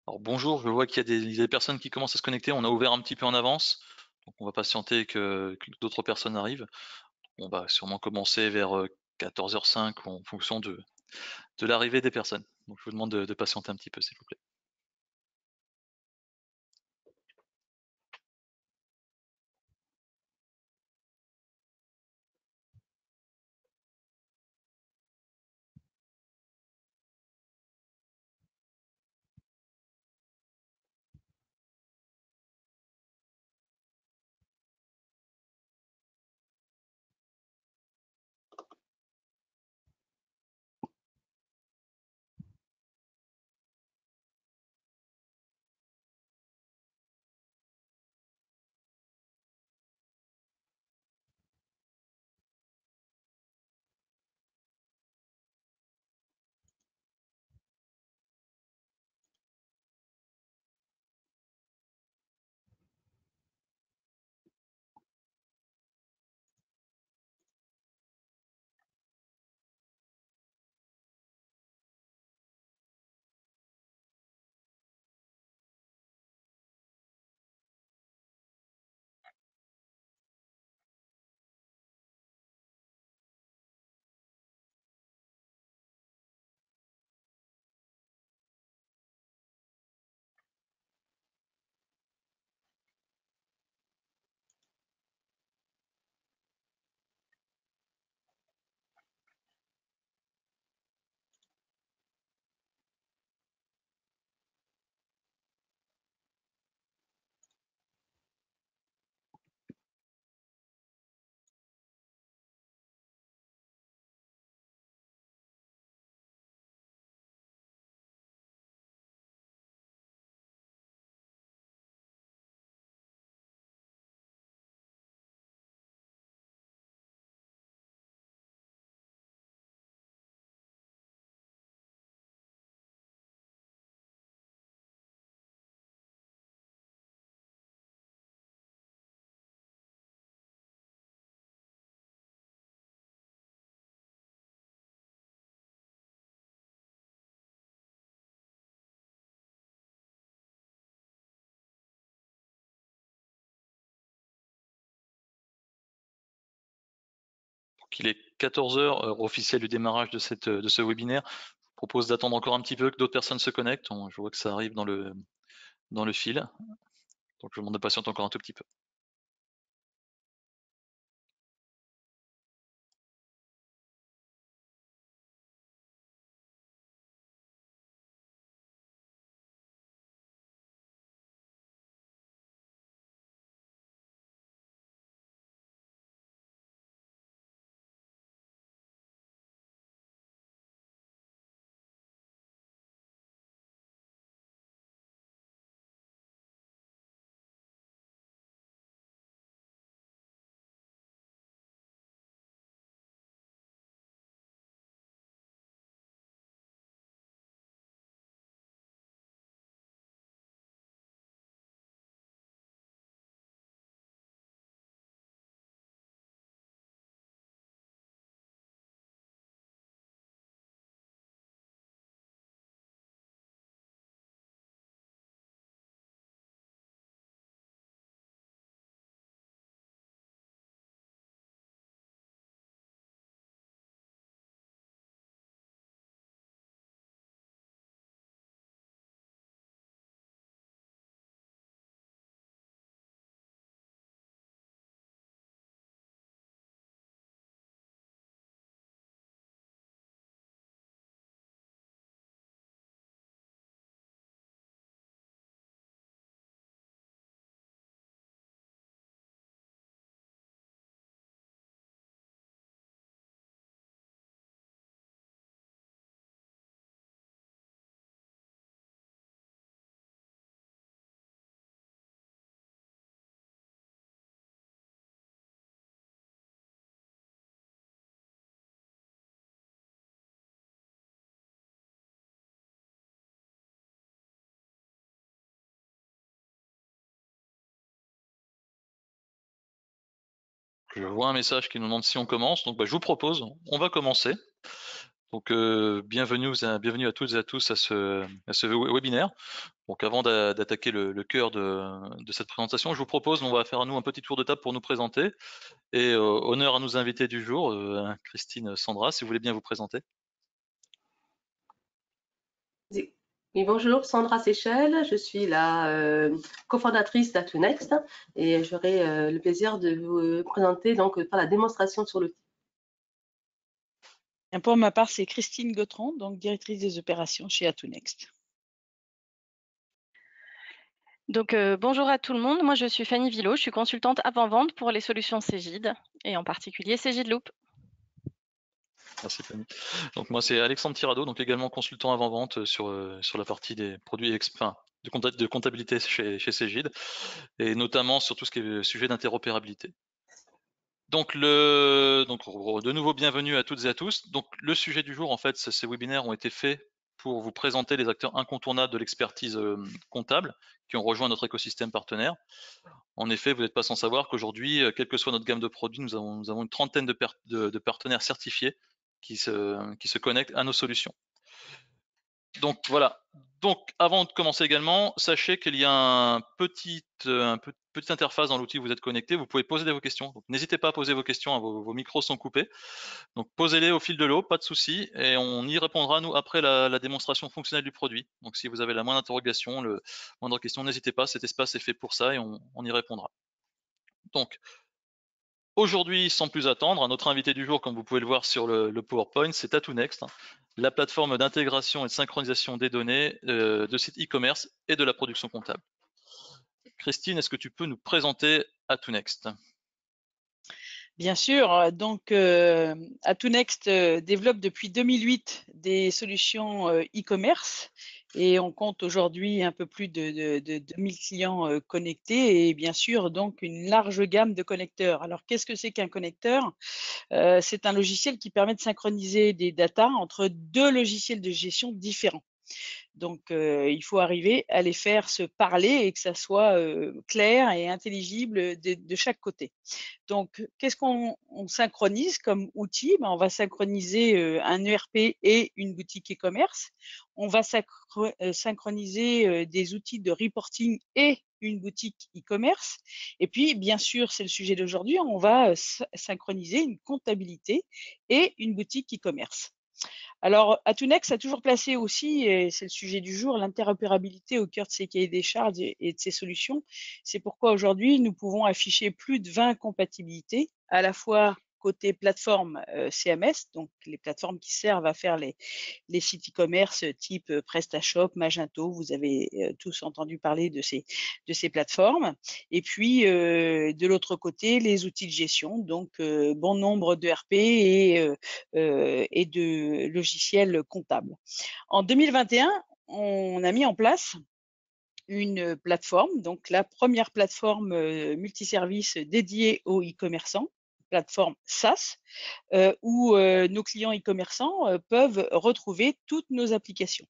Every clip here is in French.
Alors bonjour, je vois qu'il y a des personnes qui commencent à se connecter. On a ouvert un petit peu en avance, donc on va patienter que d'autres personnes arrivent. On va sûrement commencer vers 14h05 en fonction de l'arrivée des personnes. Donc je vous demande de patienter un petit peu, s'il vous plaît. Donc il est 14h, heure officielle du démarrage de ce webinaire. Je vous propose d'attendre encore un petit peu que d'autres personnes se connectent. Je vois que ça arrive dans le fil. Donc je vous demande de patienter encore un tout petit peu. Je vois un message qui nous demande si on commence. Donc je vous propose, on va commencer. Donc bienvenue à toutes et à tous à ce webinaire. Donc avant d'attaquer le cœur de cette présentation, je vous propose, on va faire à nous un petit tour de table pour nous présenter. Et honneur à nos invités du jour, Christine, Sandra, si vous voulez bien vous présenter. Oui, bonjour, Sandra Seychelles, je suis la cofondatrice d'Atunext et j'aurai le plaisir de vous présenter donc par la démonstration sur l'outil. Pour ma part, c'est Christine Gautron, donc directrice des opérations chez Atunext. Donc bonjour à tout le monde, moi je suis Fanny Villot, je suis consultante avant-vente pour les solutions Cegid et en particulier Cegid Loop. Merci Fanny. Donc moi c'est Alexandre Tirado, donc également consultant avant-vente sur la partie des produits de comptabilité chez Cegid, et notamment sur tout ce qui est sujet d'interopérabilité. Donc de nouveau bienvenue à toutes et à tous. Donc le sujet du jour, en fait, ces webinaires ont été faits pour vous présenter les acteurs incontournables de l'expertise comptable qui ont rejoint notre écosystème partenaire. En effet, vous n'êtes pas sans savoir qu'aujourd'hui, quelle que soit notre gamme de produits, nous avons une trentaine de partenaires certifiés qui se connectent à nos solutions. Donc voilà. Donc avant de commencer également, sachez qu'il y a une petite interface dans l'outil où vous êtes connecté. Vous pouvez poser vos questions. Donc n'hésitez pas à poser vos questions, hein, vos micros sont coupés. Donc posez-les au fil de l'eau, pas de souci, et on y répondra nous après la démonstration fonctionnelle du produit. Donc si vous avez la moindre interrogation, moindre question, n'hésitez pas, cet espace est fait pour ça et on y répondra. Donc aujourd'hui, sans plus attendre, notre invité du jour, comme vous pouvez le voir sur le PowerPoint, c'est Atunext, la plateforme d'intégration et de synchronisation des données de sites e-commerce et de la production comptable. Christine, est-ce que tu peux nous présenter Atunext ? Bien sûr, donc Atunext développe depuis 2008 des solutions e-commerce et on compte aujourd'hui un peu plus de 2000 clients connectés et bien sûr donc une large gamme de connecteurs. Alors qu'est-ce que c'est qu'un connecteur ? C'est un logiciel qui permet de synchroniser des datas entre deux logiciels de gestion différents. Donc, il faut arriver à les faire se parler et que ça soit clair et intelligible de chaque côté. Donc, qu'est-ce qu'on synchronise comme outil? On va synchroniser un ERP et une boutique e-commerce. On va synchroniser des outils de reporting et une boutique e-commerce. Et puis, bien sûr, c'est le sujet d'aujourd'hui, on va synchroniser une comptabilité et une boutique e-commerce. Alors, Atunext a toujours placé aussi, et c'est le sujet du jour, l'interopérabilité au cœur de ses cahiers des charges et de ses solutions. C'est pourquoi aujourd'hui, nous pouvons afficher plus de 20 compatibilités, à la fois côté plateforme CMS, donc les plateformes qui servent à faire les sites e-commerce type PrestaShop, Magento, vous avez tous entendu parler de ces plateformes. Et puis, de l'autre côté, les outils de gestion, donc bon nombre de RP et de logiciels comptables. En 2021, on a mis en place une plateforme, donc la première plateforme multiservice dédiée aux e-commerçants, plateforme SaaS, où nos clients e-commerçants peuvent retrouver toutes nos applications.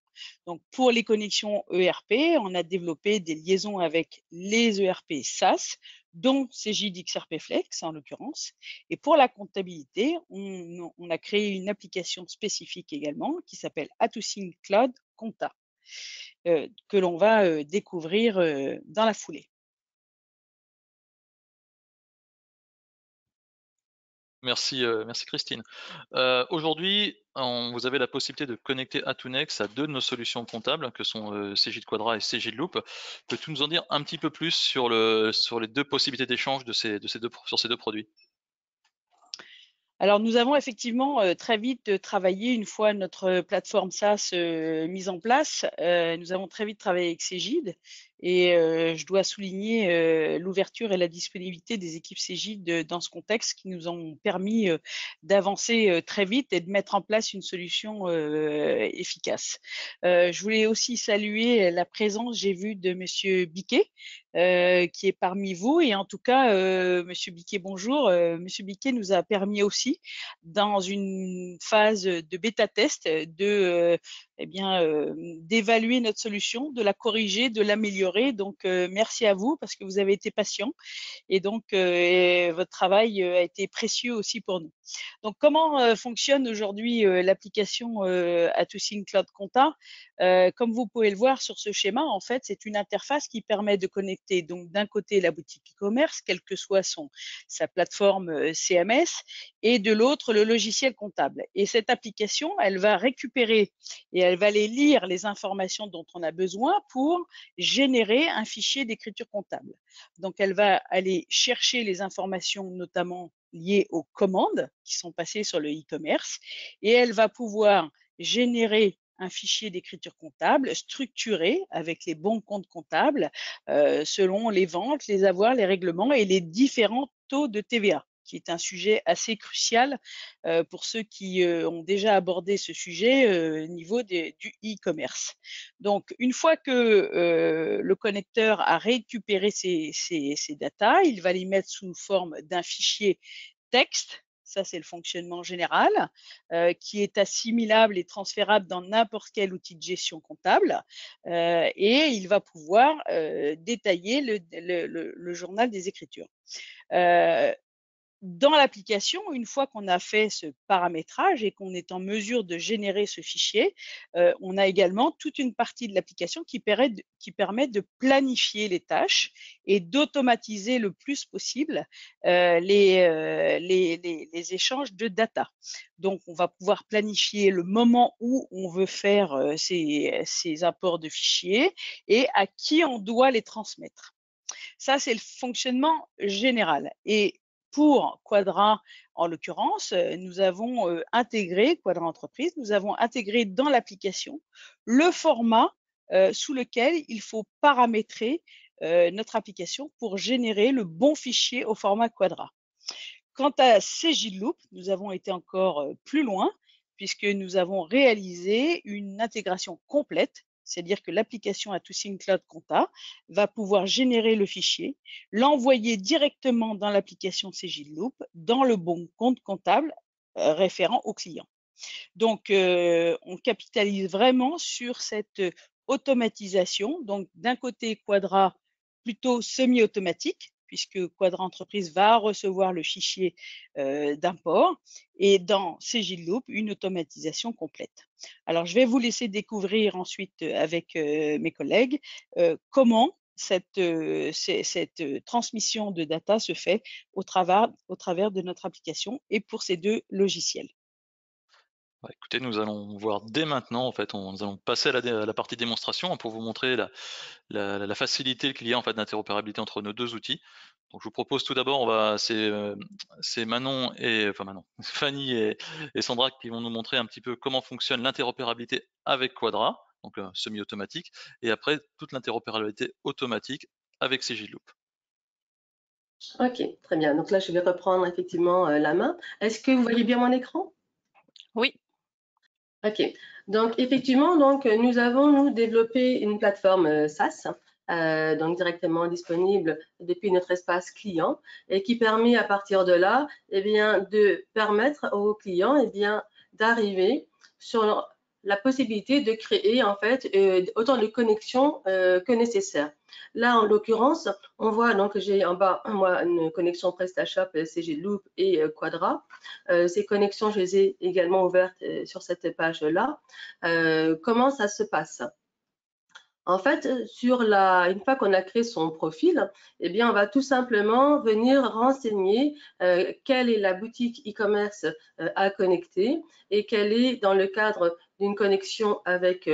Donc pour les connexions ERP, on a développé des liaisons avec les ERP SaaS, dont Cegid XRP Flex en l'occurrence. Et pour la comptabilité, on a créé une application spécifique également qui s'appelle Atusign Cloud Compta, que l'on va découvrir dans la foulée. Merci, merci Christine. Aujourd'hui, vous avez la possibilité de connecter Atunext à deux de nos solutions comptables, que sont Cegid Quadra et Cegid Loop. Peux-tu nous en dire un petit peu plus sur les deux possibilités d'échange sur ces deux produits ? Alors, nous avons effectivement très vite travaillé, une fois notre plateforme SaaS mise en place, nous avons très vite travaillé avec Cegid et je dois souligner l'ouverture et la disponibilité des équipes Cegid dans ce contexte qui nous ont permis d'avancer très vite et de mettre en place une solution efficace. Je voulais aussi saluer la présence, j'ai vu, de Monsieur Biquet, qui est parmi vous. Et en tout cas, Monsieur Biquet, bonjour. Monsieur Biquet nous a permis aussi, dans une phase de bêta-test, d'évaluer notre solution, de la corriger, de l'améliorer. Donc, merci à vous parce que vous avez été patient et donc votre travail a été précieux aussi pour nous. Donc, comment fonctionne aujourd'hui l'application A2Sync Cloud Compta? Comme vous pouvez le voir sur ce schéma, en fait, c'est une interface qui permet de connecter donc d'un côté la boutique e-commerce, quelle que soit sa plateforme CMS, et de l'autre le logiciel comptable. Et cette application, elle va récupérer et elle va aller lire les informations dont on a besoin pour générer un fichier d'écriture comptable. Donc, elle va aller chercher les informations notamment liées aux commandes qui sont passées sur le e-commerce et elle va pouvoir générer un fichier d'écriture comptable structuré avec les bons comptes comptables selon les ventes, les avoirs, les règlements et les différents taux de TVA, qui est un sujet assez crucial pour ceux qui ont déjà abordé ce sujet au niveau du e-commerce. Donc, une fois que le connecteur a récupéré ces datas, il va les mettre sous forme d'un fichier texte. Ça, c'est le fonctionnement général, qui est assimilable et transférable dans n'importe quel outil de gestion comptable. Et il va pouvoir détailler le journal des écritures. Dans l'application, une fois qu'on a fait ce paramétrage et qu'on est en mesure de générer ce fichier, on a également toute une partie de l'application qui permet de planifier les tâches et d'automatiser le plus possible les échanges de data. Donc, on va pouvoir planifier le moment où on veut faire ces apports de fichiers et à qui on doit les transmettre. Ça, c'est le fonctionnement général. Et pour Quadra, en l'occurrence, nous avons intégré, Quadra Entreprise, nous avons intégré dans l'application le format sous lequel il faut paramétrer notre application pour générer le bon fichier au format Quadra. Quant à Cegidloop, nous avons été encore plus loin puisque nous avons réalisé une intégration complète, c'est-à-dire que l'application A2Sync Cloud Compta va pouvoir générer le fichier, l'envoyer directement dans l'application Cegidloop, dans le bon compte comptable référent au client. Donc, on capitalise vraiment sur cette automatisation. Donc, d'un côté, Quadra plutôt semi-automatique, puisque Quadra Entreprise va recevoir le fichier d'import, et dans Cegidloop, une automatisation complète. Alors, je vais vous laisser découvrir ensuite avec mes collègues comment cette transmission de data se fait au travers de notre application et pour ces deux logiciels. Bah, écoutez, nous allons voir dès maintenant, en fait, nous allons passer à la partie démonstration pour vous montrer la facilité qu'il y a en fait d'interopérabilité entre nos deux outils. Donc, je vous propose tout d'abord, c'est Manon Fanny et Sandra qui vont nous montrer un petit peu comment fonctionne l'interopérabilité avec Quadra, donc semi-automatique, et après toute l'interopérabilité automatique avec Cegidloop. Ok, très bien. Donc là, je vais reprendre effectivement la main. Est-ce que vous voyez bien mon écran? Oui. Ok, donc effectivement, nous avons développé une plateforme SaaS, donc directement disponible depuis notre espace client et qui permet à partir de là, de permettre aux clients, d'arriver sur la possibilité de créer en fait autant de connexions que nécessaire. Là, en l'occurrence, on voit donc j'ai en bas moi une connexion PrestaShop, Cegidloop et Quadra. Ces connexions, je les ai également ouvertes sur cette page-là. Comment ça se passe? En fait, une fois qu'on a créé son profil, on va tout simplement venir renseigner quelle est la boutique e-commerce à connecter et quelle est, dans le cadre d'une connexion avec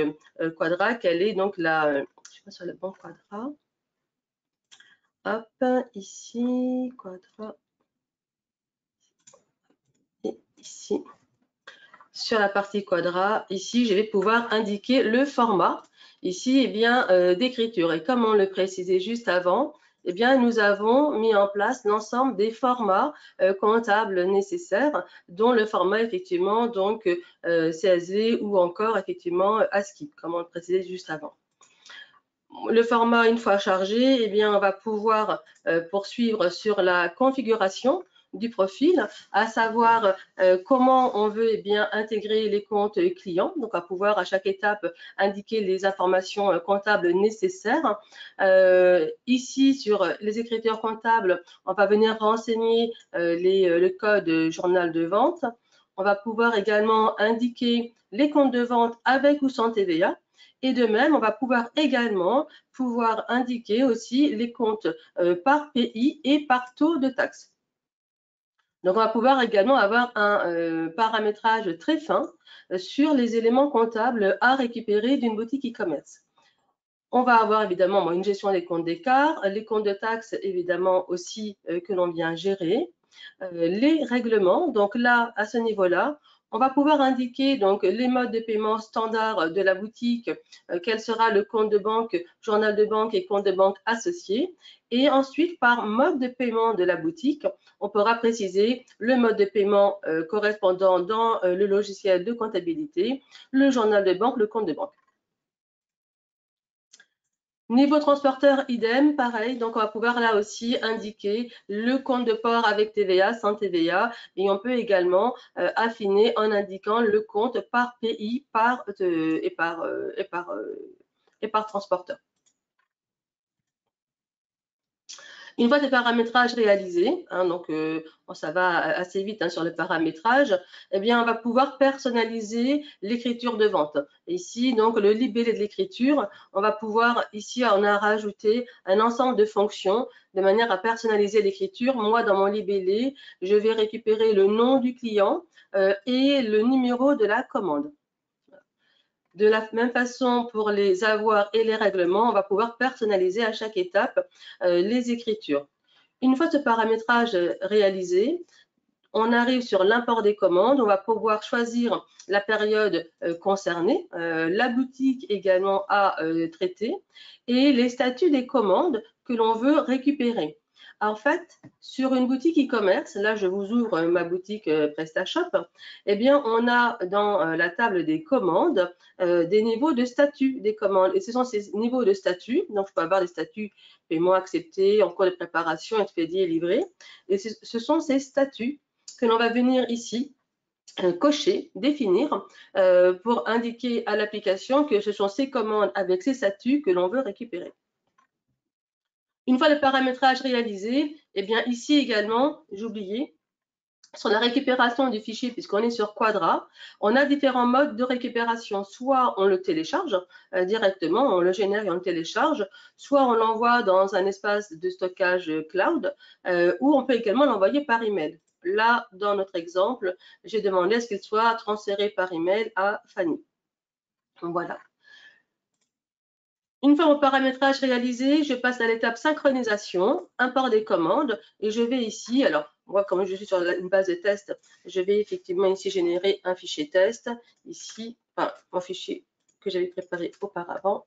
Quadra, quelle est donc je sais pas sur le bon Quadra. Hop, ici, Quadra. Et ici. Sur la partie Quadra, ici, je vais pouvoir indiquer le format, ici, d'écriture. Et comme on le précisait juste avant, nous avons mis en place l'ensemble des formats comptables nécessaires, dont le format, effectivement, donc CSV ou encore, effectivement, ASCII, comme on le précisait juste avant. Le format, une fois chargé, eh bien, on va pouvoir poursuivre sur la configuration du profil, à savoir comment on veut bien intégrer les comptes clients. Donc, on va pouvoir à chaque étape indiquer les informations comptables nécessaires. Ici, sur les écritures comptables, on va venir renseigner le code journal de vente. On va pouvoir également indiquer les comptes de vente avec ou sans TVA. Et de même, on va pouvoir également indiquer aussi les comptes par pays et par taux de taxe. Donc, on va pouvoir également avoir un paramétrage très fin sur les éléments comptables à récupérer d'une boutique e-commerce. On va avoir évidemment une gestion des comptes d'écart, les comptes de taxes évidemment aussi que l'on vient gérer, les règlements. Donc là, à ce niveau-là, on va pouvoir indiquer donc les modes de paiement standards de la boutique, quel sera le compte de banque, journal de banque et compte de banque associé. Et ensuite, par mode de paiement de la boutique, on pourra préciser le mode de paiement correspondant dans le logiciel de comptabilité, le journal de banque, le compte de banque. Niveau transporteur, idem, pareil. Donc, on va pouvoir là aussi indiquer le compte de port avec TVA, sans TVA. Et on peut également affiner en indiquant le compte par pays et par transporteur. Une fois ces paramétrages réalisés, donc ça va assez vite sur le paramétrage, eh bien, on va pouvoir personnaliser l'écriture de vente. Ici, donc, le libellé de l'écriture, on va pouvoir, ici, on a rajouté un ensemble de fonctions de manière à personnaliser l'écriture. Moi, dans mon libellé, je vais récupérer le nom du client et le numéro de la commande. De la même façon, pour les avoirs et les règlements, on va pouvoir personnaliser à chaque étape les écritures. Une fois ce paramétrage réalisé, on arrive sur l'import des commandes. On va pouvoir choisir la période concernée, la boutique également à traiter et les statuts des commandes que l'on veut récupérer. En fait, sur une boutique e-commerce, là je vous ouvre ma boutique PrestaShop, eh bien on a dans la table des commandes des niveaux de statut des commandes. Et ce sont ces niveaux de statut, donc je peux avoir des statuts paiement accepté, en cours de préparation, expédié, livré. Et ce sont ces statuts que l'on va venir ici cocher, définir pour indiquer à l'application que ce sont ces commandes avec ces statuts que l'on veut récupérer. Une fois le paramétrage réalisé, eh bien ici également, j'ai oublié, sur la récupération du fichier, puisqu'on est sur Quadra, on a différents modes de récupération. Soit on le télécharge directement, on le génère et on le télécharge, soit on l'envoie dans un espace de stockage cloud, ou on peut également l'envoyer par email. Là, dans notre exemple, j'ai demandé à ce qu'il soit transféré par email à Fanny. Voilà. Une fois mon paramétrage réalisé, je passe à l'étape synchronisation, import des commandes, et je vais ici, alors moi comme je suis sur une base de test, je vais effectivement ici générer un fichier test, ici, enfin mon fichier que j'avais préparé auparavant.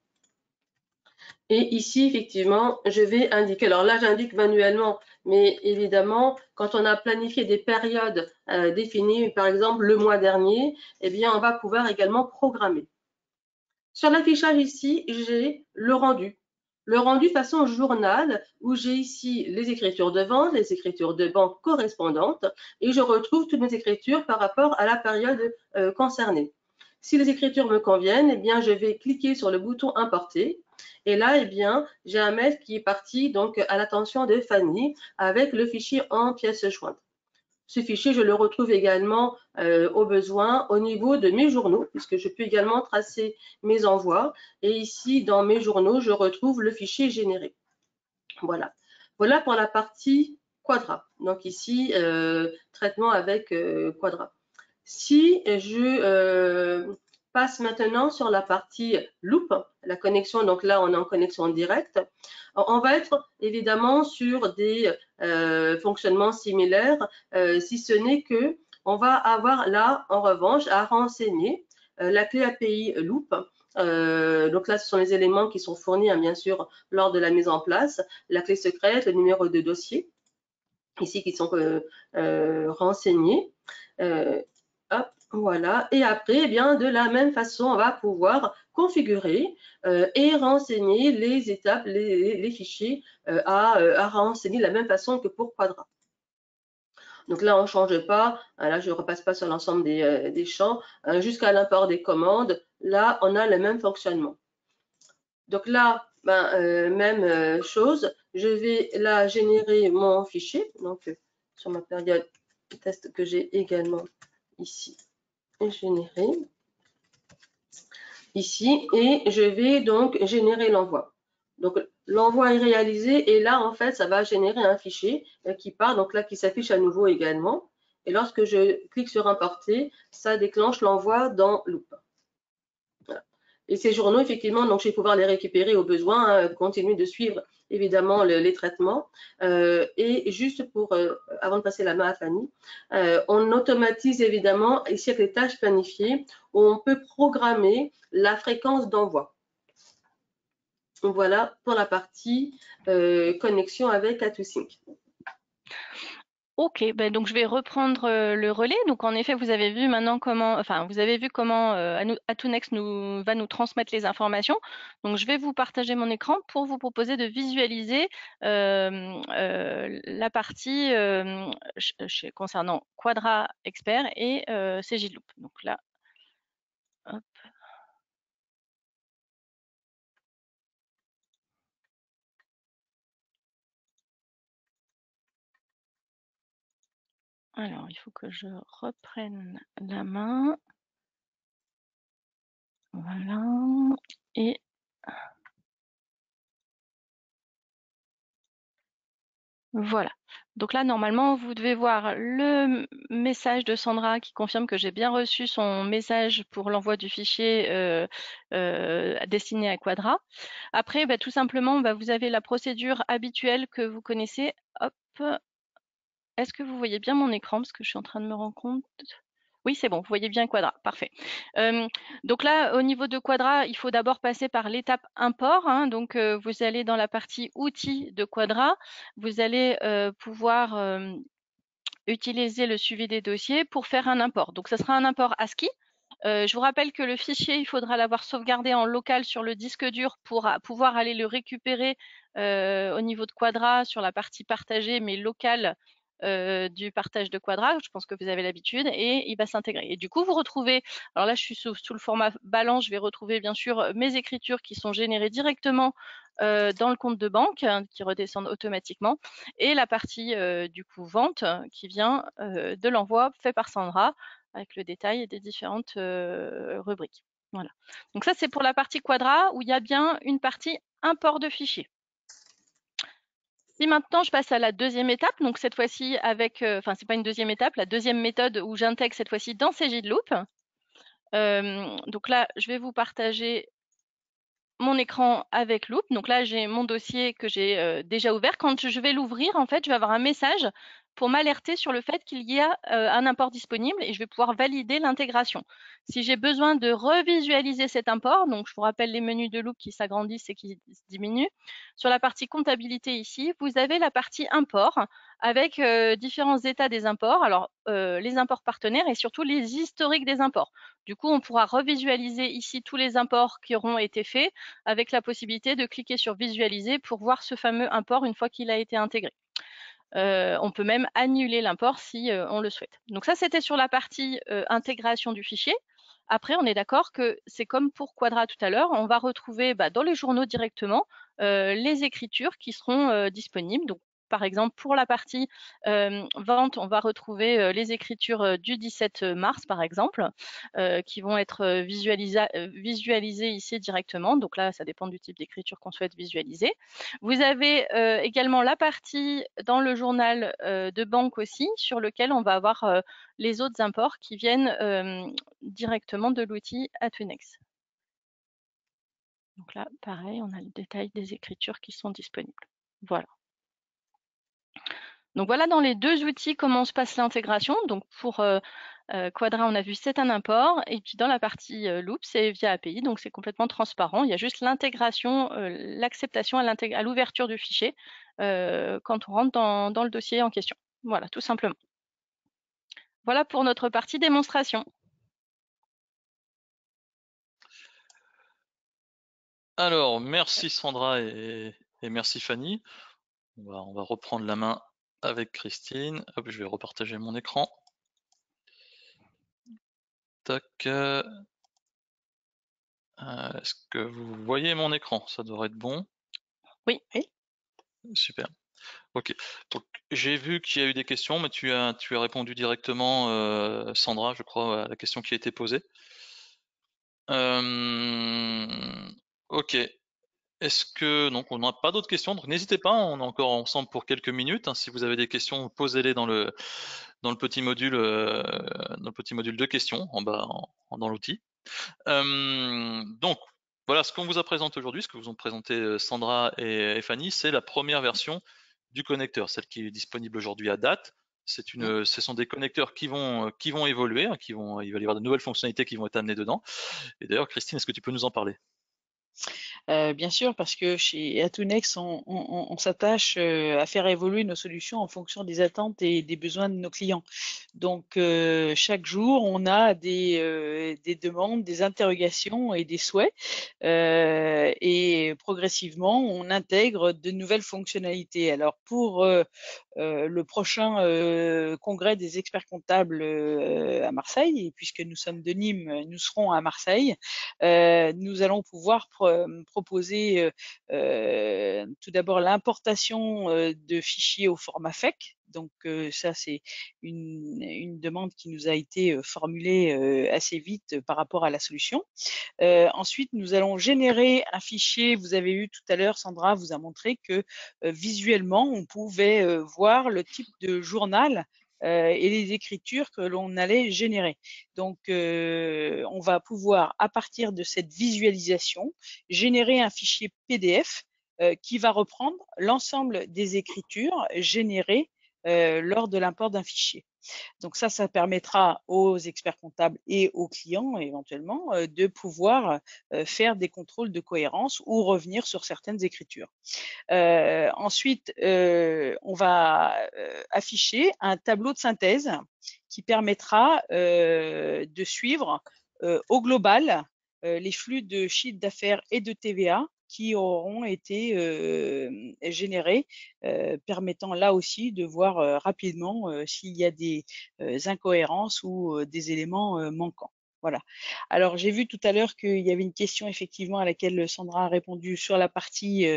Et ici, effectivement, je vais indiquer, alors là j'indique manuellement, mais évidemment, quand on a planifié des périodes définies, par exemple le mois dernier, eh bien on va pouvoir également programmer. Sur l'affichage ici, j'ai le rendu façon journal où j'ai ici les écritures de vente, les écritures de banque correspondantes et je retrouve toutes mes écritures par rapport à la période concernée. Si les écritures me conviennent, eh bien, je vais cliquer sur le bouton importer et là, eh bien, j'ai un mail qui est parti donc à l'attention de Fanny avec le fichier en pièces jointes. Ce fichier, je le retrouve également au besoin au niveau de mes journaux, puisque je peux également tracer mes envois. Et ici, dans mes journaux, je retrouve le fichier généré. Voilà. Voilà pour la partie Quadra. Donc ici, traitement avec Quadra. Si je passe maintenant sur la partie loop, la connexion, donc là on est en connexion directe, on va être évidemment sur des fonctionnements similaires, si ce n'est que on va avoir là en revanche à renseigner la clé API loop. Donc là, ce sont les éléments qui sont fournis, bien sûr, lors de la mise en place, la clé secrète, le numéro de dossier, ici qui sont renseignés. Hop, voilà. Et après, eh bien, de la même façon, on va pouvoir configurer et renseigner les étapes, les fichiers à renseigner de la même façon que pour Quadra. Donc là, on ne change pas. Là, je ne repasse pas sur l'ensemble des champs. Jusqu'à l'import des commandes, là, on a le même fonctionnement. Donc là, même chose. Je vais là générer mon fichier. Donc, sur ma période test que j'ai également ici généré. Ici, et je vais donc générer l'envoi. Donc, l'envoi est réalisé et là, en fait, ça va générer un fichier qui part, donc là, qui s'affiche à nouveau également. Et lorsque je clique sur importer, ça déclenche l'envoi dans Loop. Voilà. Et ces journaux, effectivement, donc je vais pouvoir les récupérer au besoin, continuer de suivre évidemment les traitements. Et juste pour, avant de passer la main à Fanny, on automatise évidemment ici avec les tâches planifiées où on peut programmer la fréquence d'envoi. Voilà pour la partie connexion avec A2Sync. Ok, ben donc je vais reprendre le relais. Donc en effet, vous avez vu maintenant comment, vous avez vu comment A2Next va nous transmettre les informations. Donc je vais vous partager mon écran pour vous proposer de visualiser la partie concernant Quadra Expert et CJLoop. Donc là, hop. Alors, il faut que je reprenne la main. Voilà. Et voilà. Donc là, normalement, vous devez voir le message de Sandra qui confirme que j'ai bien reçu son message pour l'envoi du fichier destiné à Quadra. Après, tout simplement, vous avez la procédure habituelle que vous connaissez. Hop. Est-ce que vous voyez bien mon écran? Parce que je suis en train de me rendre compte. Oui, c'est bon, vous voyez bien Quadra, parfait. Donc là, au niveau de Quadra, il faut d'abord passer par l'étape import. Donc, vous allez dans la partie outils de Quadra. Vous allez pouvoir utiliser le suivi des dossiers pour faire un import. Donc, ça sera un import ASCII. Je vous rappelle que le fichier, il faudra l'avoir sauvegardé en local sur le disque dur pour pouvoir aller le récupérer au niveau de Quadra sur la partie partagée, mais locale du partage de Quadra. Je pense que vous avez l'habitude et il va s'intégrer. Et du coup, vous retrouvez, alors là, je suis sous le format balance, je vais retrouver bien sûr mes écritures qui sont générées directement dans le compte de banque, qui redescendent automatiquement, et la partie du coup vente qui vient de l'envoi fait par Sandra, avec le détail des différentes rubriques. Voilà. Donc ça, c'est pour la partie Quadra où il y a bien une partie import de fichiers. Si maintenant je passe à la deuxième étape, donc cette fois-ci avec, c'est pas une deuxième étape, la deuxième méthode où j'intègre cette fois-ci dans CJLoop. Donc là, je vais vous partager mon écran avec Loop. Donc là, j'ai mon dossier que j'ai déjà ouvert. Quand je vais l'ouvrir, en fait, je vais avoir un message pour m'alerter sur le fait qu'il y a un import disponible et je vais pouvoir valider l'intégration. Si j'ai besoin de revisualiser cet import, donc je vous rappelle les menus de Loop qui s'agrandissent et qui diminuent. Sur la partie comptabilité ici, vous avez la partie import avec différents états des imports. Alors, les imports partenaires et surtout les historiques des imports. Du coup, on pourra revisualiser ici tous les imports qui auront été faits avec la possibilité de cliquer sur visualiser pour voir ce fameux import une fois qu'il a été intégré. On peut même annuler l'import si on le souhaite. Donc ça, c'était sur la partie intégration du fichier. Après, on est d'accord que c'est comme pour Quadra tout à l'heure, on va retrouver dans les journaux directement les écritures qui seront disponibles. Donc, par exemple, pour la partie vente, on va retrouver les écritures du 17 mars, par exemple, qui vont être visualisées ici directement. Donc là, ça dépend du type d'écriture qu'on souhaite visualiser. Vous avez également la partie dans le journal de banque aussi, sur lequel on va avoir les autres imports qui viennent directement de l'outil A2Next. Donc là, pareil, on a le détail des écritures qui sont disponibles. Voilà. Donc voilà dans les deux outils comment se passe l'intégration. Donc pour Quadra, on a vu c'est un import, et puis dans la partie Loop, c'est via API, donc c'est complètement transparent. Il y a juste l'intégration, l'acceptation à l'ouverture du fichier quand on rentre dans le dossier en question. Voilà, tout simplement. Voilà pour notre partie démonstration. Alors, merci Sandra et merci Fanny. On va reprendre la main avec Christine. Hop, je vais repartager mon écran. Tac. Est-ce que vous voyez mon écran? Ça devrait être bon. Oui. Super. Ok. Donc, j'ai vu qu'il y a eu des questions, mais tu as répondu directement, Sandra, je crois, à la question qui a été posée. Ok. Est-ce que donc on n'a pas d'autres questions, donc n'hésitez pas, on est encore ensemble pour quelques minutes, hein. Si vous avez des questions, posez-les dans le petit module de questions en bas dans l'outil. Donc voilà ce qu'on vous a présenté aujourd'hui, ce que vous ont présenté Sandra et Fanny, c'est la première version du connecteur, celle qui est disponible aujourd'hui à date. Ce sont des connecteurs qui vont évoluer, hein, il va y avoir de nouvelles fonctionnalités qui vont être amenées dedans. Et d'ailleurs, Christine, est-ce que tu peux nous en parler? Bien sûr, parce que chez Atunex, on s'attache à faire évoluer nos solutions en fonction des attentes et des besoins de nos clients. Donc, chaque jour, on a des demandes, des interrogations et des souhaits. Et progressivement, on intègre de nouvelles fonctionnalités. Alors, pour le prochain congrès des experts comptables à Marseille, et puisque nous sommes de Nîmes, nous serons à Marseille, nous allons pouvoir proposer tout d'abord l'importation de fichiers au format FEC. Donc ça, c'est une demande qui nous a été formulée assez vite par rapport à la solution. Ensuite, nous allons générer un fichier. Vous avez eu tout à l'heure, Sandra vous a montré que visuellement, on pouvait voir le type de journal et les écritures que l'on allait générer. Donc, on va pouvoir, à partir de cette visualisation, générer un fichier PDF qui va reprendre l'ensemble des écritures générées lors de l'import d'un fichier. Donc ça permettra aux experts comptables et aux clients éventuellement de pouvoir faire des contrôles de cohérence ou revenir sur certaines écritures. Ensuite, on va afficher un tableau de synthèse qui permettra de suivre au global les flux de chiffre d'affaires et de TVA qui auront été générés, permettant là aussi de voir rapidement s'il y a des incohérences ou des éléments manquants. Voilà. Alors, j'ai vu tout à l'heure qu'il y avait une question effectivement à laquelle Sandra a répondu sur la partie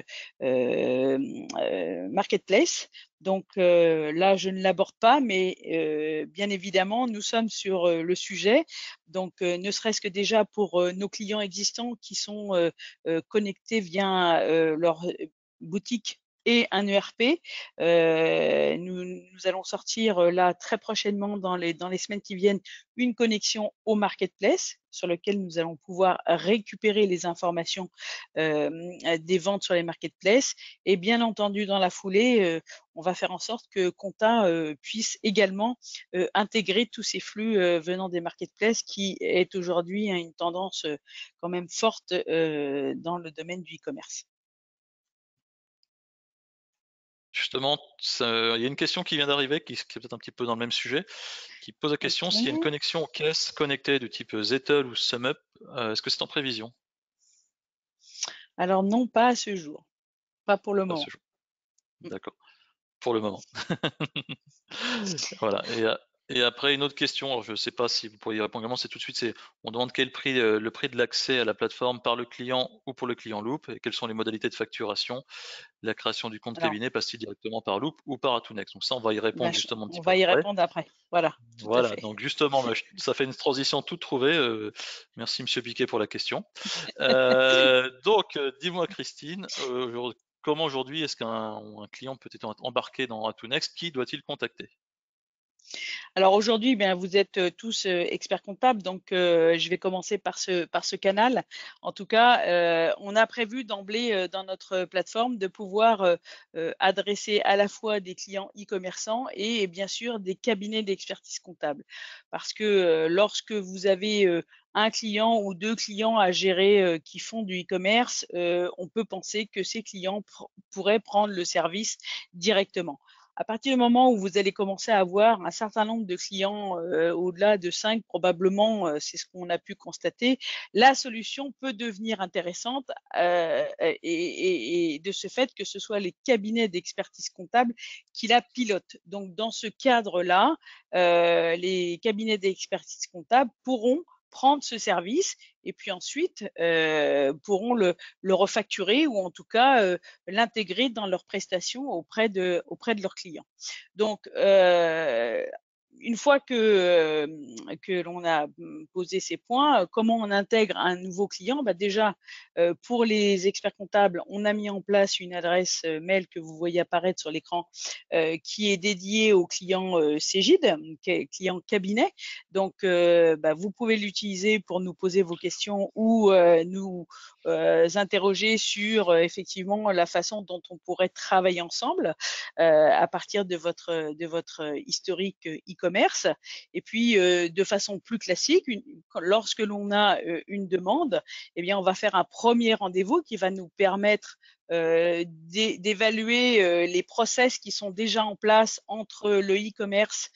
marketplace. Donc là, je ne l'aborde pas, mais bien évidemment, nous sommes sur le sujet. Donc, ne serait-ce que déjà pour nos clients existants qui sont connectés via leur boutique et un ERP. Nous allons sortir là très prochainement dans les semaines qui viennent une connexion au marketplace sur lequel nous allons pouvoir récupérer les informations des ventes sur les marketplaces. Et bien entendu, dans la foulée, on va faire en sorte que Compta puisse également intégrer tous ces flux venant des marketplaces qui est aujourd'hui une tendance quand même forte dans le domaine du e-commerce. Justement, il y a une question qui vient d'arriver, qui est peut-être un petit peu dans le même sujet, qui pose la question s'il y a une connexion aux caisses connectées de type Zettle ou SumUp, est-ce que c'est en prévision? Alors non, pas à ce jour, pas pour le Pas à moment. ce jour. D'accord, pour le moment. Voilà. Et après, une autre question, alors je ne sais pas si vous pourriez y répondre également, c'est tout de suite, on demande quel prix, le prix de l'accès à la plateforme par le client ou pour le client Loop, et quelles sont les modalités de facturation. La création du compte Alors, cabinet passe-t-il directement par Loop ou par Atunex? Donc ça, on va y répondre justement un petit on peu va y après. répondre après. Voilà, tout à Voilà, fait. donc justement, ça fait une transition toute trouvée. Merci Monsieur Piquet pour la question. Donc, dis-moi Christine, comment aujourd'hui est-ce qu'un client peut être embarqué dans Atunext? Qui doit-il contacter? Alors aujourd'hui, bien, vous êtes tous experts comptables, donc je vais commencer par ce canal. En tout cas, on a prévu d'emblée dans notre plateforme de pouvoir adresser à la fois des clients e-commerçants et bien sûr des cabinets d'expertise comptable. Parce que lorsque vous avez un client ou deux clients à gérer qui font du e-commerce, on peut penser que ces clients pourraient prendre le service directement. À partir du moment où vous allez commencer à avoir un certain nombre de clients, au-delà de 5 probablement, c'est ce qu'on a pu constater, la solution peut devenir intéressante et de ce fait que ce soit les cabinets d'expertise comptable qui la pilotent. Donc dans ce cadre-là, les cabinets d'expertise comptable pourront prendre ce service et puis ensuite pourront le refacturer ou en tout cas l'intégrer dans leurs prestations auprès de leurs clients. Donc une fois que l'on a posé ces points, comment on intègre un nouveau client? Bah déjà, pour les experts comptables, on a mis en place une adresse mail que vous voyez apparaître sur l'écran qui est dédiée aux clients Cégide, clients cabinet. Donc, vous pouvez l'utiliser pour nous poser vos questions ou nous interroger sur effectivement la façon dont on pourrait travailler ensemble à partir de votre historique e-commerce. Et puis, de façon plus classique, lorsque l'on a une demande, eh bien, on va faire un premier rendez-vous qui va nous permettre d'évaluer les process qui sont déjà en place entre le e-commerce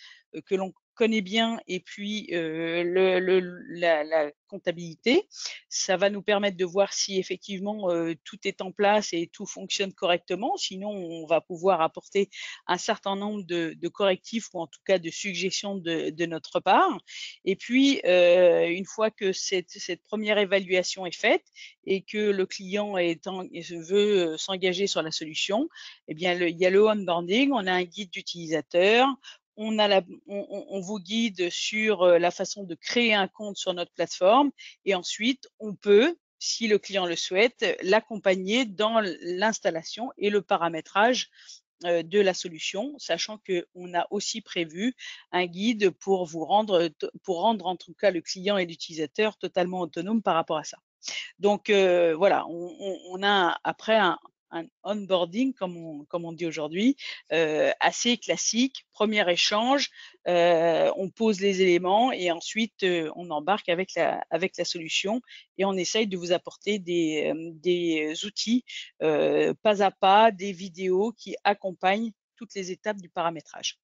que l'on connaît bien et puis la comptabilité. Ça va nous permettre de voir si effectivement tout est en place et tout fonctionne correctement. Sinon, on va pouvoir apporter un certain nombre de correctifs ou en tout cas de suggestions de notre part. Et puis, une fois que cette première évaluation est faite et que le client veut s'engager sur la solution, eh bien, il y a le onboarding, on a un guide d'utilisateur, on vous guide sur la façon de créer un compte sur notre plateforme et ensuite on peut, si le client le souhaite, l'accompagner dans l'installation et le paramétrage de la solution, sachant qu'on a aussi prévu un guide pour rendre en tout cas le client et l'utilisateur totalement autonomes par rapport à ça. Donc voilà, on a après un onboarding, comme on dit aujourd'hui, assez classique. Premier échange, on pose les éléments et ensuite on embarque avec la solution et on essaye de vous apporter des outils pas à pas, des vidéos qui accompagnent toutes les étapes du paramétrage.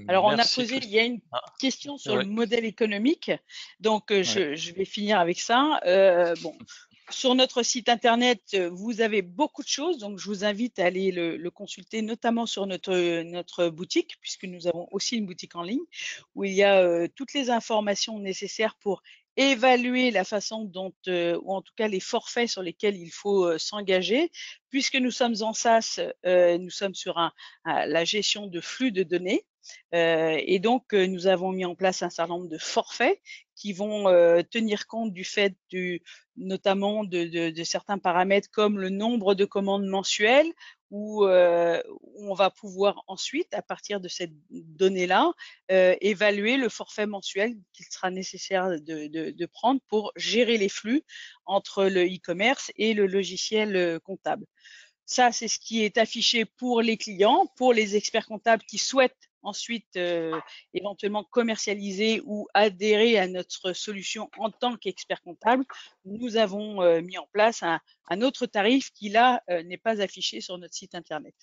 Alors, on a posé, il y a une question sur le modèle économique, donc je vais finir avec ça. Bon, sur notre site internet, vous avez beaucoup de choses, donc je vous invite à aller le consulter, notamment sur notre boutique, puisque nous avons aussi une boutique en ligne, où il y a toutes les informations nécessaires pour évaluer la façon dont, ou en tout cas les forfaits sur lesquels il faut s'engager. Puisque nous sommes en SaaS, nous sommes sur la gestion de flux de données. Et donc, nous avons mis en place un certain nombre de forfaits qui vont tenir compte du fait notamment de certains paramètres comme le nombre de commandes mensuelles où on va pouvoir ensuite, à partir de cette donnée-là, évaluer le forfait mensuel qu'il sera nécessaire de prendre pour gérer les flux entre le e-commerce et le logiciel comptable. Ça, c'est ce qui est affiché pour les clients, pour les experts comptables qui souhaitent ensuite éventuellement commercialiser ou adhérer à notre solution en tant qu'expert comptable. Nous avons mis en place un autre tarif qui là n'est pas affiché sur notre site internet.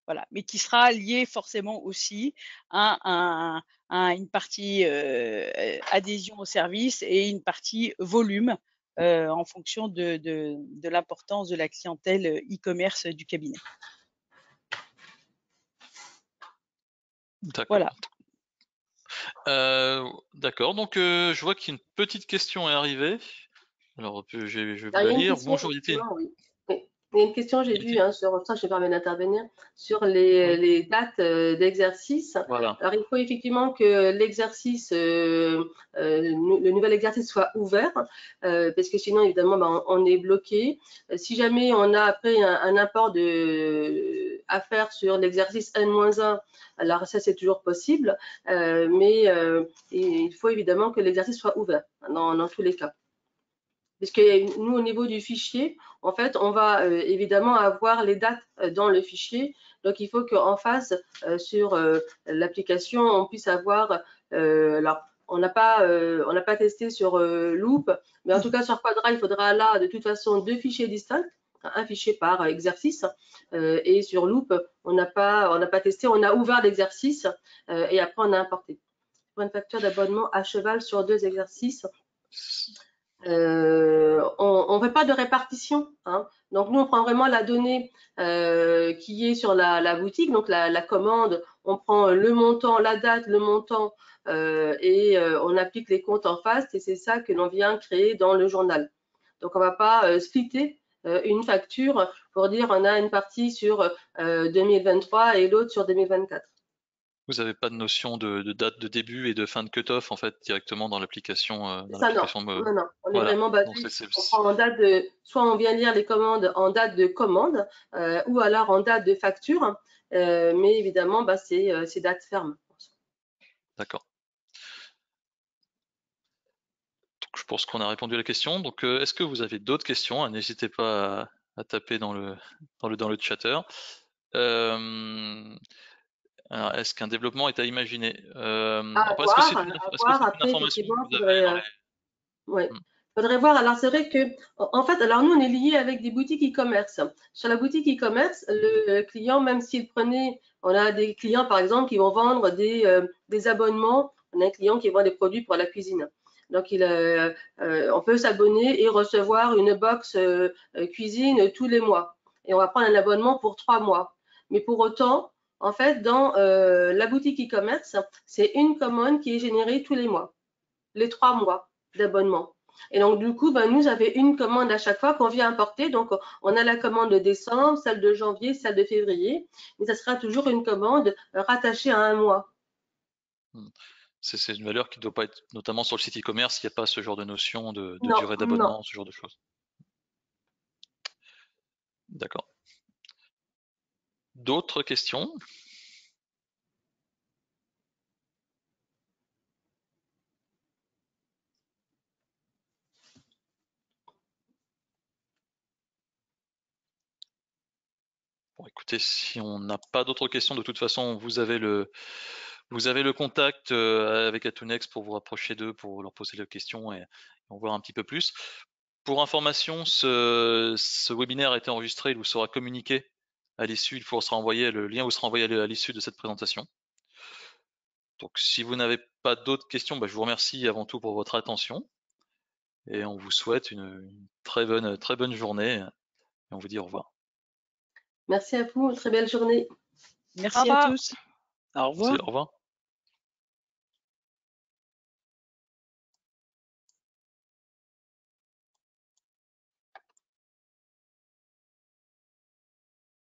Voilà, mais qui sera lié forcément aussi à une partie adhésion au service et une partie volume en fonction de l'importance de la clientèle e-commerce du cabinet. D'accord. Voilà. D'accord, donc je vois qu'une petite question est arrivée. Alors, je vais vous la lire. Bonjour, oui. Il y a une question, j'ai vu, sur ça, je me permets d'intervenir, sur les dates d'exercice. Voilà. Alors, il faut effectivement que l'exercice, le nouvel exercice soit ouvert, parce que sinon, évidemment, on est bloqué. Si jamais on a après un apport à faire sur l'exercice N-1, alors ça, c'est toujours possible, mais il faut évidemment que l'exercice soit ouvert dans tous les cas. Parce que nous, au niveau du fichier, en fait, on va évidemment avoir les dates dans le fichier. Donc, il faut qu'en face, sur l'application, on puisse avoir… alors, on n'a pas testé sur Loop, mais en tout cas, sur Quadra, il faudra là, de toute façon, deux fichiers distincts. un fichier par exercice. Et sur Loop, on n'a pas testé, on a ouvert l'exercice et après on a importé. Pour une facture d'abonnement à cheval sur 2 exercices, on ne fait pas de répartition, hein. Donc nous on prend vraiment la donnée qui est sur la boutique, donc la commande, on prend le montant, la date, le montant et on applique les comptes en face et c'est ça que l'on vient créer dans le journal. Donc on ne va pas splitter une facture pour dire on a une partie sur 2023 et l'autre sur 2024. Vous n'avez pas de notion de date de début et de fin de cut-off en fait directement dans l'application. Ça non, non, on est Voilà. vraiment basé, Donc, on prend en date de, soit on vient lire les commandes en date de commande ou alors en date de facture, mais évidemment bah, c'est date ferme. D'accord. Donc, je pense qu'on a répondu à la question. Donc est-ce que vous avez d'autres questions? N'hésitez pas à taper dans le chatter. Alors, est-ce qu'un développement est à imaginer? À Est-ce que c'est voir, une après information effectivement, que vous avez dans les... ouais. Faudrait voir. Alors c'est vrai que en fait, alors nous on est lié avec des boutiques e-commerce. Sur la boutique e-commerce, le client, même s'il prenait, on a des clients par exemple qui vont vendre des abonnements. On a un client qui vend des produits pour la cuisine. Donc on peut s'abonner et recevoir une box cuisine tous les mois. Et on va prendre un abonnement pour 3 mois. Mais pour autant, en fait, dans la boutique e-commerce, c'est une commande qui est générée tous les mois, les 3 mois d'abonnement. Et donc, du coup, ben, nous avons une commande à chaque fois qu'on vient importer. Donc, on a la commande de décembre, celle de janvier, celle de février. Mais ça sera toujours une commande rattachée à un mois. C'est une valeur qui ne doit pas être, notamment sur le site e-commerce, il n'y a pas ce genre de notion de Non, durée d'abonnement, ce genre de choses. D'accord. D'autres questions? Bon, écoutez, si on n'a pas d'autres questions, de toute façon, vous avez le contact avec Atunext pour vous rapprocher d'eux, pour leur poser les questions et en voir un petit peu plus. Pour information, ce webinaire a été enregistré, il vous sera communiqué à l'issue, le lien vous sera envoyé à l'issue de cette présentation. Donc si vous n'avez pas d'autres questions, je vous remercie avant tout pour votre attention et on vous souhaite une très bonne journée et on vous dit au revoir. Merci à vous, très belle journée. Merci à tous. Au revoir. Merci, au revoir.